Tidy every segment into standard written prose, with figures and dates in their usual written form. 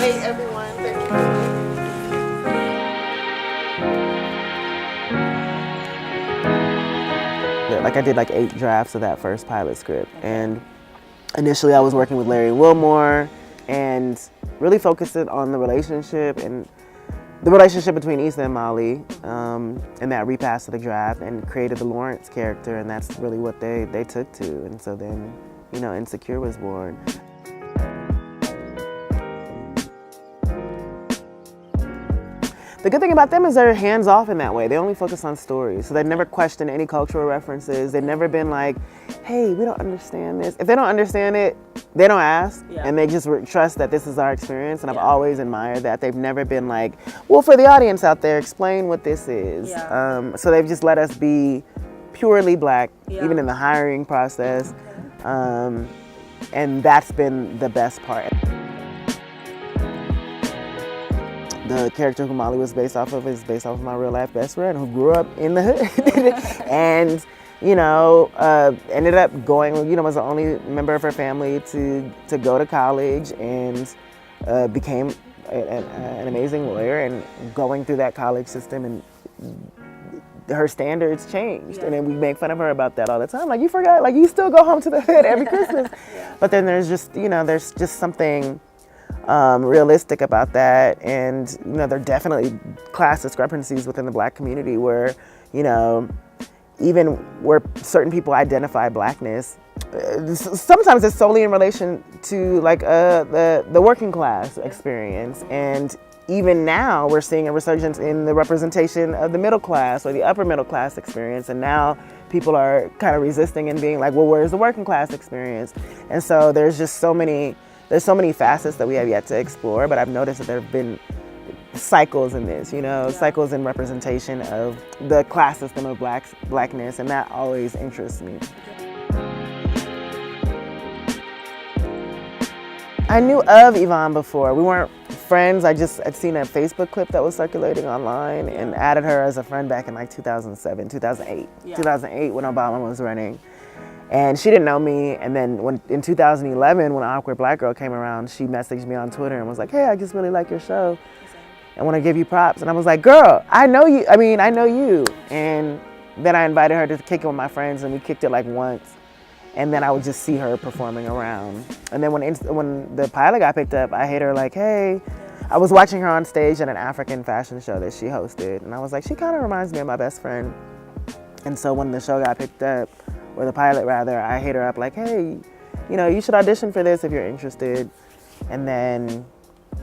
Hey everyone, thank you. Like I did like 8 drafts of that first pilot script, and initially I was working with Larry Wilmore and really focused it on the relationship and the relationship between Issa and Kamali, and that repass of the draft and created the Lawrence character, and that's really what they took to. And so then, you know, Insecure was born. The good thing about them is they're hands off in that way. They only focus on stories. So they never question any cultural references. They've never been like, hey, we don't understand this. If they don't understand it, they don't ask. And they just trust that this is our experience. And I've always admired that. They've never been like, well, for the audience out there, explain what this is. So they've just let us be purely Black, even in the hiring process. And that's been the best part. The character who Kamali was based off of is based off of my real life best friend who grew up in the hood and, you know, ended up going, you know, was the only member of her family to go to college and became an amazing lawyer, and going through that college system, and her standards changed. And then we make fun of her about that all the time. Like, you forgot, like, you still go home to the hood every Christmas. But then there's just, you know, there's just something realistic about that. And, you know, there are definitely class discrepancies within the Black community where, you know, even where certain people identify Blackness, sometimes it's solely in relation to like the working class experience. And even now we're seeing a resurgence in the representation of the middle class or the upper middle class experience. And now people are kind of resisting and being like, well, where's the working class experience? And so there's just so many facets that we have yet to explore, but I've noticed that there have been cycles in this, you know, cycles in representation of the class system of Blackness, and that always interests me. I knew of Yvonne before. We weren't friends. I'd seen a Facebook clip that was circulating online and added her as a friend back in like 2007, 2008. 2008 when Obama was running. And she didn't know me, and then in 2011, when Awkward Black Girl came around, she messaged me on Twitter and was like, hey, I just really like your show. I want to give you props. And I was like, girl, I know you. And then I invited her to kick it with my friends, and we kicked it like once. And then I would just see her performing around. And then when the pilot got picked up, I hit her like, hey, I was watching her on stage at an African fashion show that she hosted. And I was like, she kind of reminds me of my best friend. And so when the show got picked up, or the pilot rather, I hit her up like, hey, you know, you should audition for this if you're interested. And then,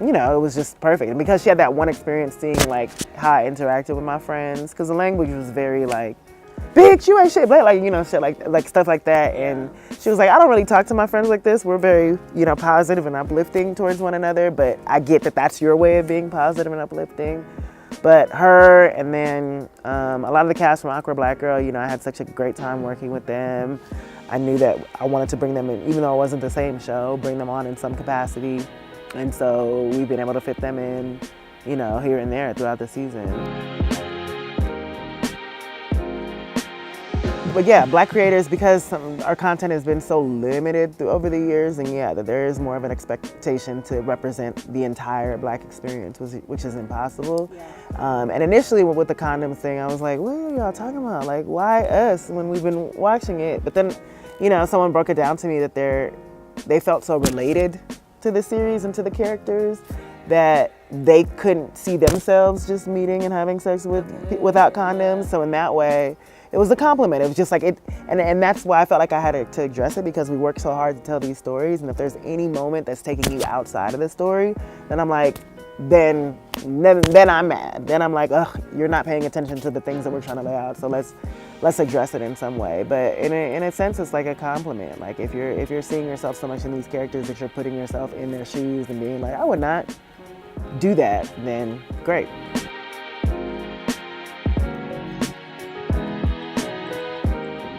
you know, it was just perfect. And because she had that one experience seeing like how I interacted with my friends, because the language was very like, bitch, you ain't shit, but like, you know, shit like stuff like that. And she was like, I don't really talk to my friends like this. We're very, you know, positive and uplifting towards one another, but I get that that's your way of being positive and uplifting. But her, and then a lot of the cast from Awkward Black Girl, you know, I had such a great time working with them. I knew that I wanted to bring them in, even though it wasn't the same show, bring them on in some capacity. And so we've been able to fit them in, you know, here and there throughout the season. But yeah, Black creators, because our content has been so limited over the years, and yeah, that there is more of an expectation to represent the entire Black experience, which is impossible. And initially with the condoms thing, I was like, what are y'all talking about? Like, why us when we've been watching it? But then, you know, someone broke it down to me that they felt so related to the series and to the characters that they couldn't see themselves just meeting and having sex without condoms. So in that way, it was a compliment. It was just like it, and that's why I felt like I had to address it, because we work so hard to tell these stories, and if there's any moment that's taking you outside of the story, then I'm like, then I'm mad. Then I'm like, ugh, you're not paying attention to the things that we're trying to lay out. So let's address it in some way. But in a sense, it's like a compliment. Like if you're seeing yourself so much in these characters that you're putting yourself in their shoes and being like, I would not do that, then great.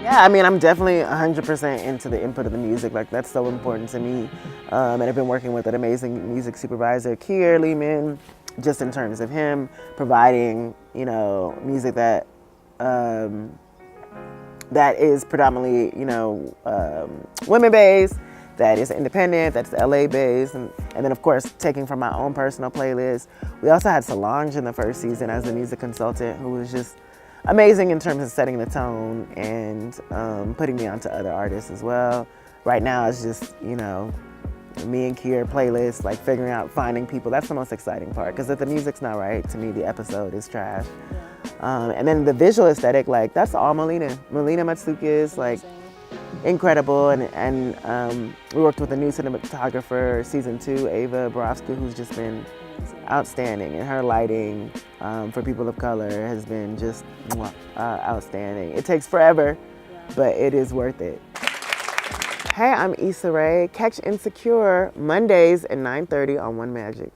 Yeah, I mean, I'm definitely 100% into the input of the music. Like, that's so important to me. And I've been working with an amazing music supervisor, Kier Lehman, just in terms of him providing, you know, music that that is predominantly, you know, women-based, that is independent, that's LA based, and then of course taking from my own personal playlist. We also had Solange in the first season as the music consultant, who was just amazing in terms of setting the tone and putting me onto other artists as well. Right now it's just, you know, me and Kier playlist, like figuring out, finding people. That's the most exciting part, because if the music's not right, to me the episode is trash. And then the visual aesthetic, like that's all Melina. Melina Matsukis, like incredible, and we worked with a new cinematographer, season 2, Ava Borowski, who's just been outstanding, and her lighting for people of color has been just outstanding. It takes forever, but it is worth it. Hey, I'm Issa Rae. Catch Insecure Mondays at 9:30 on One Magic.